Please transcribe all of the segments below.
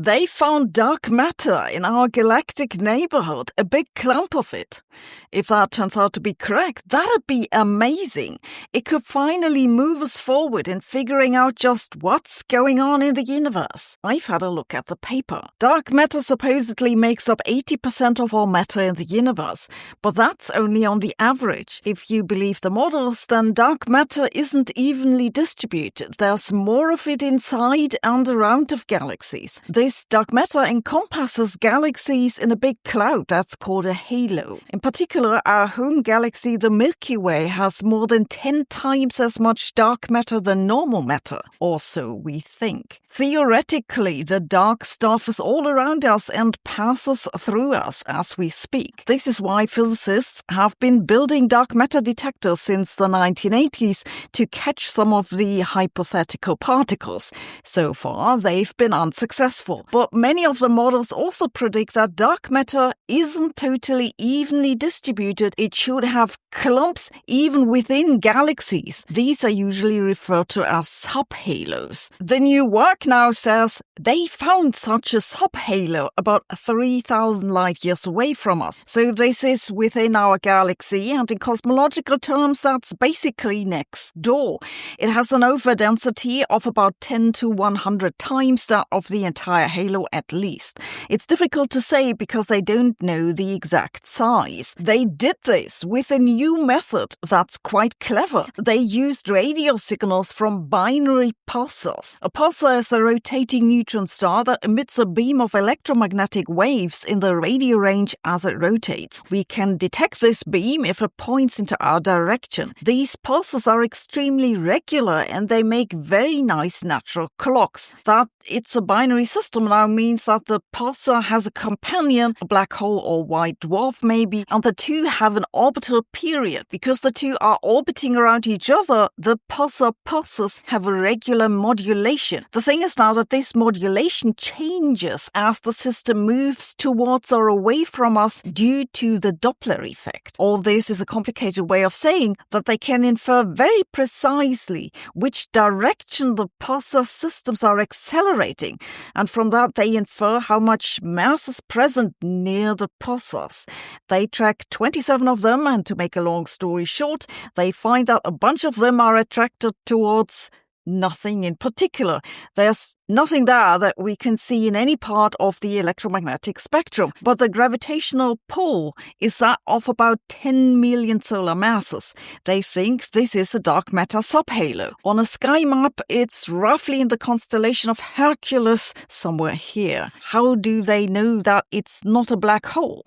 They found dark matter in our galactic neighborhood, a big clump of it. If that turns out to be correct, that'd be amazing. It could finally move us forward in figuring out just what's going on in the universe. I've had a look at the paper. Dark matter supposedly makes up 80% of all matter in the universe, but that's only on the average. If you believe the models, then dark matter isn't evenly distributed. There's more of it inside and around of galaxies. This dark matter encompasses galaxies in a big cloud that's called a halo. In particular, our home galaxy, the Milky Way, has more than 10 times as much dark matter than normal matter, or so we think. Theoretically, the dark stuff is all around us and passes through us as we speak. This is why physicists have been building dark matter detectors since the 1980s to catch some of the hypothetical particles. So far, they've been unsuccessful. But many of the models also predict that dark matter isn't totally evenly distributed. It should have clumps even within galaxies. These are usually referred to as subhalos. The new work now says they found such a subhalo about 3,000 light years away from us. So this is within our galaxy, and in cosmological terms, that's basically next door. It has an overdensity of about 10 to 100 times that of the entire halo at least. It's difficult to say because they don't know the exact size. They did this with a new method that's quite clever. They used radio signals from binary pulsars. A pulsar is a rotating neutron star that emits a beam of electromagnetic waves in the radio range as it rotates. We can detect this beam if it points into our direction. These pulses are extremely regular and they make very nice natural clocks. That it's a binary system now means that the pulsar has a companion, a black hole or white dwarf maybe, and the two have an orbital period. Because the two are orbiting around each other, the pulsar pulses have a regular modulation. The thing is now that this modulation changes as the system moves towards or away from us due to the Doppler effect. All this is a complicated way of saying that they can infer very precisely which direction the pulsar systems are accelerating, and from that they infer how much mass is present near the pulsars. They track 27 of them, and to make a long story short, they find that a bunch of them are attracted towards nothing in particular. There's nothing there that we can see in any part of the electromagnetic spectrum, but the gravitational pull is that of about 10 million solar masses. They think this is a dark matter subhalo. On a sky map, it's roughly in the constellation of Hercules, somewhere here. How do they know that it's not a black hole?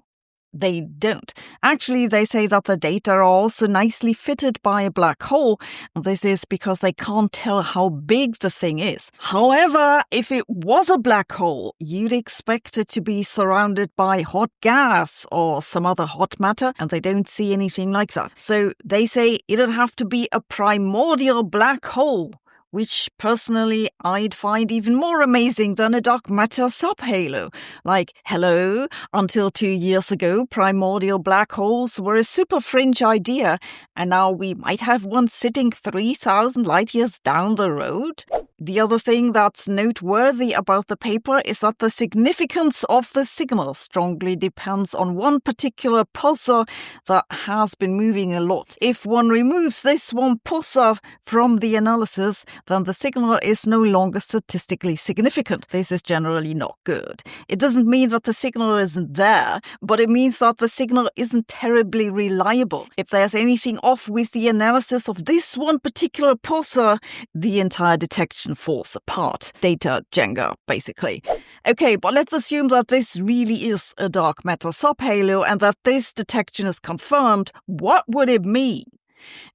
They don't. Actually, they say that the data are also nicely fitted by a black hole. This is because they can't tell how big the thing is. However, if it was a black hole, you'd expect it to be surrounded by hot gas or some other hot matter, and they don't see anything like that. So they say it'd have to be a primordial black hole, which personally I'd find even more amazing than a dark matter subhalo. Like, hello, until 2 years ago, primordial black holes were a super fringe idea, and now we might have one sitting 3,000 light years down the road. The other thing that's noteworthy about the paper is that the significance of the signal strongly depends on one particular pulsar that has been moving a lot. If one removes this one pulsar from the analysis, then the signal is no longer statistically significant. This is generally not good. It doesn't mean that the signal isn't there, but it means that the signal isn't terribly reliable. If there's anything off with the analysis of this one particular pulsar, the entire detection falls apart. Data Jenga, basically. Okay, but let's assume that this really is a dark matter subhalo and that this detection is confirmed. What would it mean?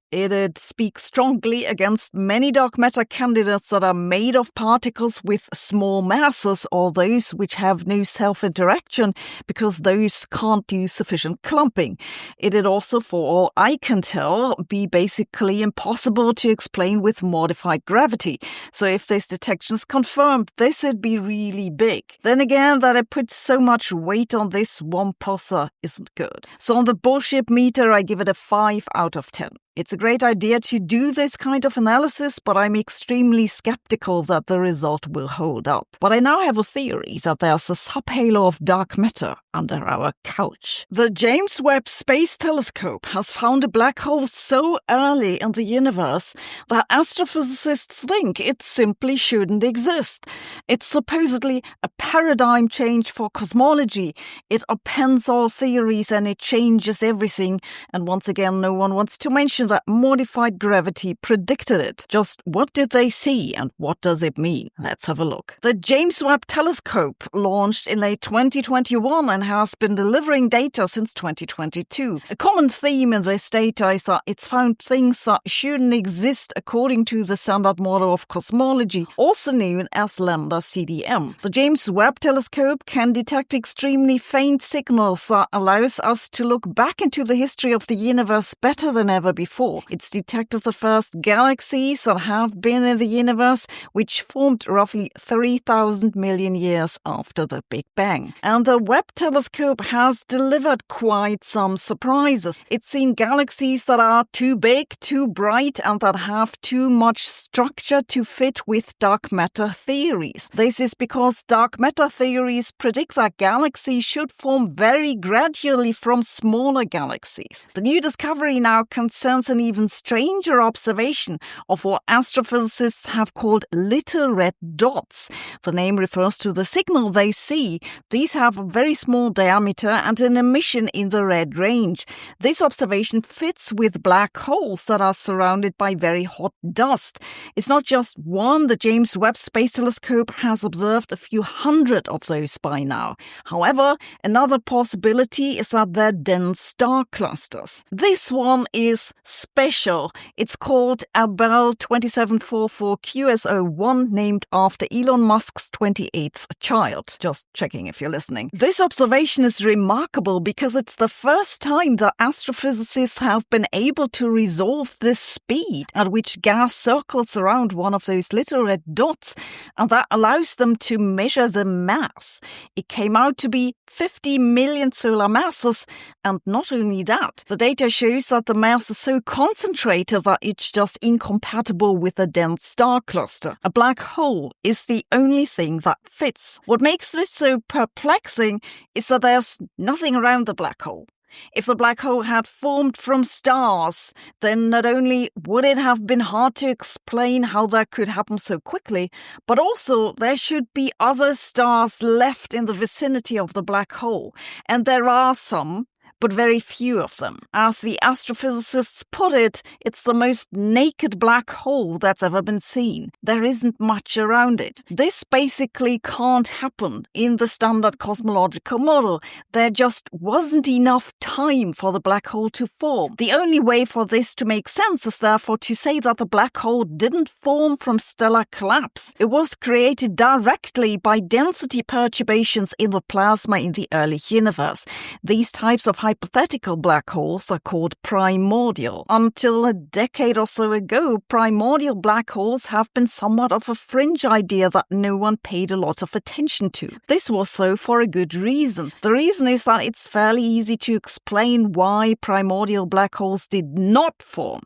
It'd speak strongly against many dark matter candidates that are made of particles with small masses or those which have no self-interaction because those can't do sufficient clumping. It'd also, for all I can tell, be basically impossible to explain with modified gravity. So if this detection is confirmed, this would be really big. Then again, that it puts so much weight on this one pulsar isn't good. So on the bullshit meter, I give it a 5 out of 10. It's a great idea to do this kind of analysis, but I'm extremely skeptical that the result will hold up. But I now have a theory that there's a subhalo of dark matter under our couch. The James Webb Space Telescope has found a black hole so early in the universe that astrophysicists think it simply shouldn't exist. It's supposedly a paradigm change for cosmology. It upends all theories and it changes everything. And once again, no one wants to mention that modified gravity predicted it. Just what did they see and what does it mean? Let's have a look. The James Webb Telescope launched in late 2021 and has been delivering data since 2022. A common theme in this data is that it's found things that shouldn't exist according to the standard model of cosmology, also known as lambda CDM. The James Webb Telescope can detect extremely faint signals that allows us to look back into the history of the universe better than ever before. It's detected the first galaxies that have been in the universe, which formed roughly 3,000 million years after the Big Bang. And the Webb Telescope has delivered quite some surprises. It's seen galaxies that are too big, too bright, and that have too much structure to fit with dark matter theories. This is because dark matter theories predict that galaxies should form very gradually from smaller galaxies. The new discovery now concerns an even stranger observation of what astrophysicists have called little red dots. The name refers to the signal they see. These have a very small diameter and an emission in the red range. This observation fits with black holes that are surrounded by very hot dust. It's not just one. The James Webb Space Telescope has observed a few hundred of those by now. However, another possibility is that they're dense star clusters. This one is special. It's called Abell 2744 QS01, named after Elon Musk's 28th child. Just checking if you're listening. This observation is remarkable because it's the first time that astrophysicists have been able to resolve the speed at which gas circles around one of those little red dots, and that allows them to measure the mass. It came out to be 50 million solar masses, and not only that, the data shows that the mass is so concentrated that it's just incompatible with a dense star cluster. A black hole is the only thing that fits. What makes this so perplexing is that there's nothing around the black hole. If the black hole had formed from stars, then not only would it have been hard to explain how that could happen so quickly, but also there should be other stars left in the vicinity of the black hole. And there are some, but very few of them. As the astrophysicists put it, it's the most naked black hole that's ever been seen. There isn't much around it. This basically can't happen in the standard cosmological model. There just wasn't enough time for the black hole to form. The only way for this to make sense is therefore to say that the black hole didn't form from stellar collapse. It was created directly by density perturbations in the plasma in the early universe. These types of hypothetical black holes are called primordial. Until a decade or so ago, primordial black holes have been somewhat of a fringe idea that no one paid a lot of attention to. This was so for a good reason. The reason is that it's fairly easy to explain why primordial black holes did not form.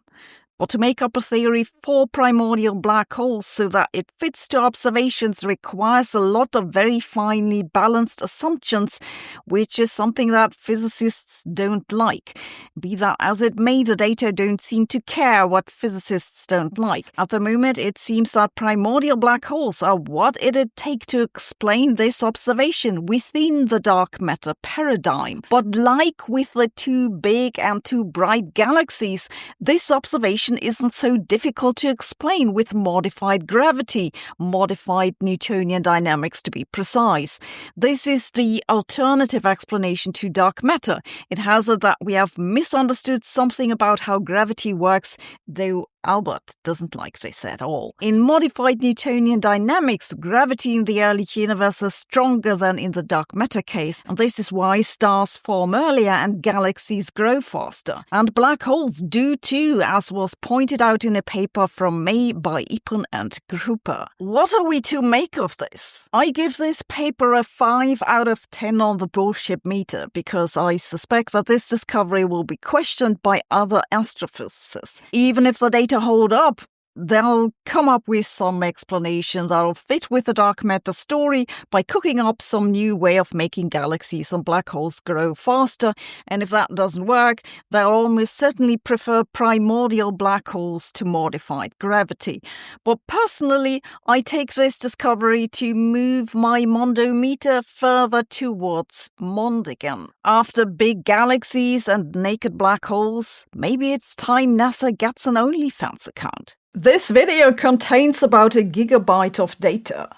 But to make up a theory for primordial black holes so that it fits to observations requires a lot of very finely balanced assumptions, which is something that physicists don't like. Be that as it may, the data don't seem to care what physicists don't like. At the moment, it seems that primordial black holes are what it'd take to explain this observation within the dark matter paradigm. But like with the too big and too bright galaxies, this observation isn't so difficult to explain with modified gravity, modified Newtonian dynamics to be precise. This is the alternative explanation to dark matter. It has it that we have misunderstood something about how gravity works, though Albert doesn't like this at all. In modified Newtonian dynamics, gravity in the early universe is stronger than in the dark matter case, and this is why stars form earlier and galaxies grow faster. And black holes do too, as was pointed out in a paper from May by Ippen and Gruppe. What are we to make of this? I give this paper a 5 out of 10 on the bullshit meter, because I suspect that this discovery will be questioned by other astrophysicists. Even if the data hold up, they'll come up with some explanation that'll fit with the dark matter story by cooking up some new way of making galaxies and black holes grow faster, and if that doesn't work, they'll almost certainly prefer primordial black holes to modified gravity. But personally, I take this discovery to move my mondometer further towards Mond again. After big galaxies and naked black holes, maybe it's time NASA gets an OnlyFans account. This video contains about 1 gigabyte of data,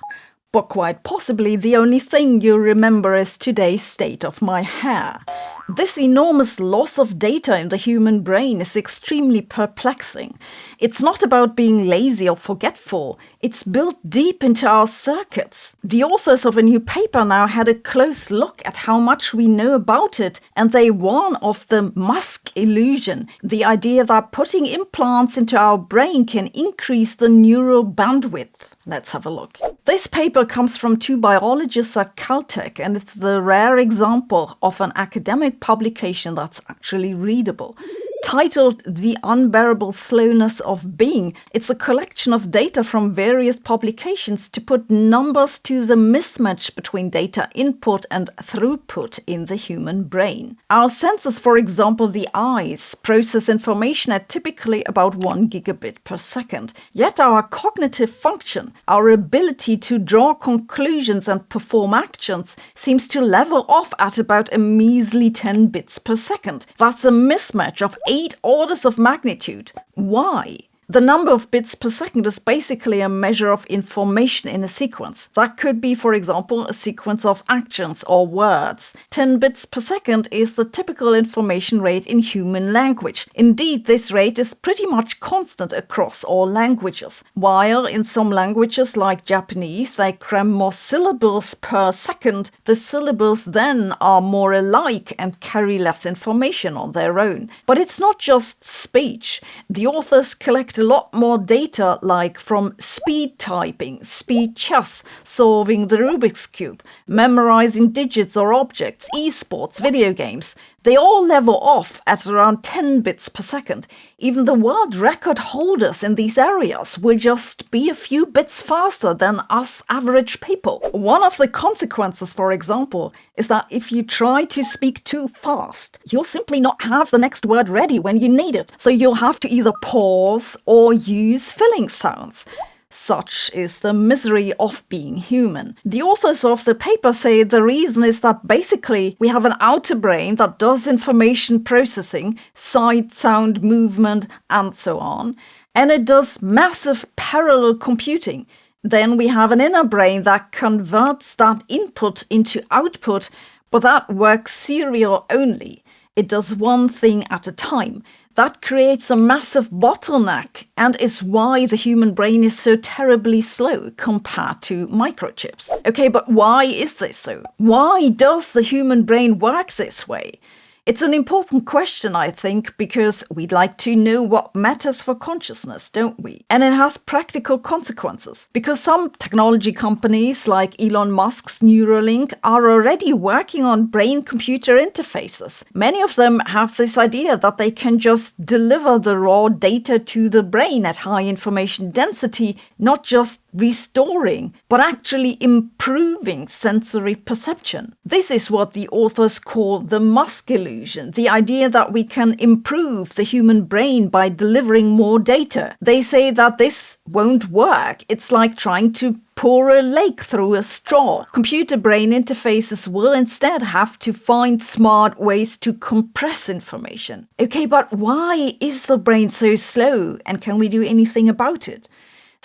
but quite possibly the only thing you remember is today's state of my hair. This enormous loss of data in the human brain is extremely perplexing. It's not about being lazy or forgetful, it's built deep into our circuits. The authors of a new paper now had a close look at how much we know about it, and they warn of the Musk illusion, the idea that putting implants into our brain can increase the neural bandwidth. Let's have a look. This paper comes from 2 biologists at Caltech, and it's the rare example of an academic publication that's actually readable. Titled The Unbearable Slowness of Being, it's a collection of data from various publications to put numbers to the mismatch between data input and throughput in the human brain. Our senses, for example the eyes, process information at typically about 1 gigabit per second. Yet our cognitive function, our ability to draw conclusions and perform actions, seems to level off at about a measly 10 bits per second. That's a mismatch of 8 orders of magnitude. Why? The number of bits per second is basically a measure of information in a sequence. That could be, for example, a sequence of actions or words. 10 bits per second is the typical information rate in human language. Indeed, this rate is pretty much constant across all languages. While in some languages like Japanese, they cram more syllables per second, the syllables then are more alike and carry less information on their own. But it's not just speech. The authors collect a lot more data, like from speed typing, speed chess, solving the Rubik's Cube, memorizing digits or objects, esports, video games. They all level off at around 10 bits per second. Even the world record holders in these areas will just be a few bits faster than us average people. One of the consequences, for example, is that if you try to speak too fast, you'll simply not have the next word ready when you need it. So you'll have to either pause or use filling sounds. Such is the misery of being human. The authors of the paper say the reason is that basically we have an outer brain that does information processing, sight, sound, movement, and so on, and it does massive parallel computing. Then we have an inner brain that converts that input into output, but that works serial only. It does one thing at a time. That creates a massive bottleneck and is why the human brain is so terribly slow compared to microchips. Okay, but why is this so? Why does the human brain work this way? It's an important question, I think, because we'd like to know what matters for consciousness, don't we? And it has practical consequences, because some technology companies like Elon Musk's Neuralink are already working on brain-computer interfaces. Many of them have this idea that they can just deliver the raw data to the brain at high information density, not just restoring, but actually improving sensory perception. This is what the authors call the Musk illusion, the idea that we can improve the human brain by delivering more data. They say that this won't work. It's like trying to pour a lake through a straw. Computer-brain interfaces will instead have to find smart ways to compress information. Okay, but why is the brain so slow, and can we do anything about it?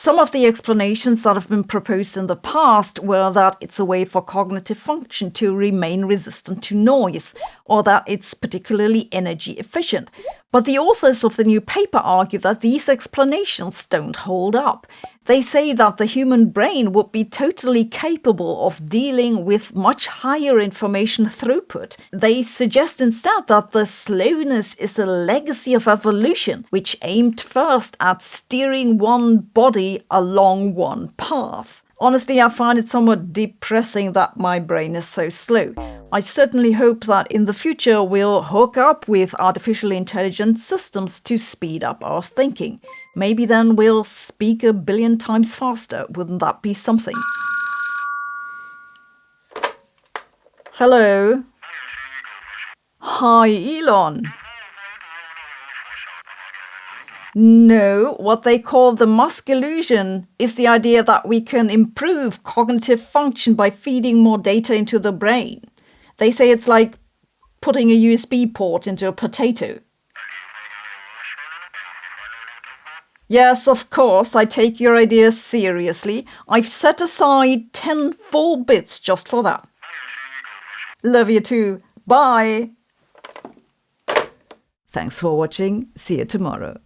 Some of the explanations that have been proposed in the past were that it's a way for cognitive function to remain resistant to noise, or that it's particularly energy efficient. But the authors of the new paper argue that these explanations don't hold up. They say that the human brain would be totally capable of dealing with much higher information throughput. They suggest instead that the slowness is a legacy of evolution, which aimed first at steering one body along one path. Honestly, I find it somewhat depressing that my brain is so slow. I certainly hope that in the future we'll hook up with artificially intelligent systems to speed up our thinking. Maybe then we'll speak 1 billion times faster. Wouldn't that be something? Hello. Hi, Elon. No, what they call the Musk illusion is the idea that we can improve cognitive function by feeding more data into the brain. They say it's like putting a USB port into a potato. Yes, of course, I take your ideas seriously. I've set aside 10 full bits just for that. Love you too. Bye. Thanks for watching. See you tomorrow.